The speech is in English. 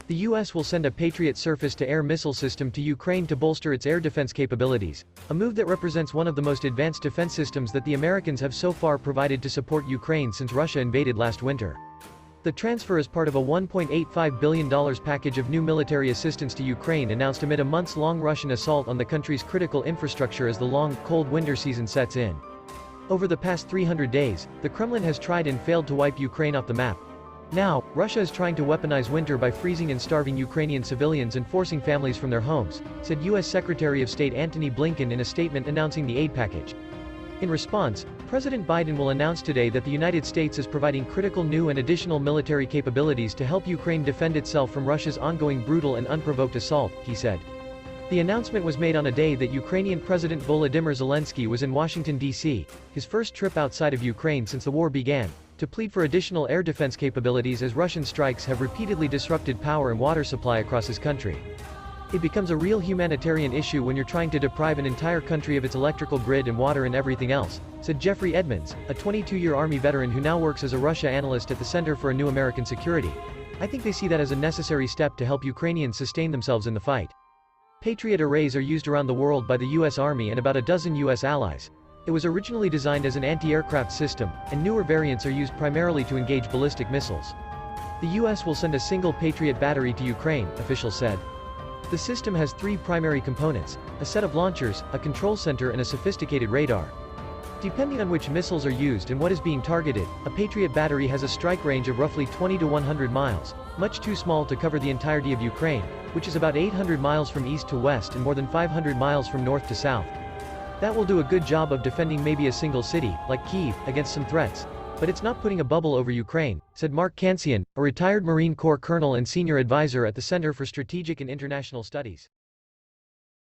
The U.S. will send a Patriot surface-to-air missile system to Ukraine to bolster its air defense capabilities, a move that represents one of the most advanced defense systems that the Americans have so far provided to support Ukraine since Russia invaded last winter. The transfer is part of a $1.85 billion package of new military assistance to Ukraine announced amid a months-long Russian assault on the country's critical infrastructure as the long, cold winter season sets in. Over the past 300 days, the Kremlin has tried and failed to wipe Ukraine off the map. Now, Russia is trying to weaponize winter by freezing and starving Ukrainian civilians and forcing families from their homes, said U.S. Secretary of State Antony Blinken in a statement announcing the aid package. In response, President Biden will announce today that the United States is providing critical new and additional military capabilities to help Ukraine defend itself from Russia's ongoing brutal and unprovoked assault, he said. The announcement was made on a day that Ukrainian President Volodymyr Zelensky was in Washington, D.C., his first trip outside of Ukraine since the war began, to plead for additional air defense capabilities as Russian strikes have repeatedly disrupted power and water supply across his country. It becomes a real humanitarian issue when you're trying to deprive an entire country of its electrical grid and water and everything else, said Jeffrey Edmonds, a 22-year Army veteran who now works as a Russia analyst at the Center for a New American Security. I think they see that as a necessary step to help Ukrainians sustain themselves in the fight. Patriot arrays are used around the world by the U.S. Army and about a dozen U.S. allies. It was originally designed as an anti-aircraft system, and newer variants are used primarily to engage ballistic missiles. The U.S. will send a single Patriot battery to Ukraine, officials said. The system has three primary components: a set of launchers, a control center and a sophisticated radar. Depending on which missiles are used and what is being targeted, a Patriot battery has a strike range of roughly 20 to 100 miles, much too small to cover the entirety of Ukraine, which is about 800 miles from east to west and more than 500 miles from north to south. That will do a good job of defending maybe a single city, like Kyiv, against some threats. But it's not putting a bubble over Ukraine, said Mark Kansian, a retired Marine Corps colonel and senior advisor at the Center for Strategic and International Studies.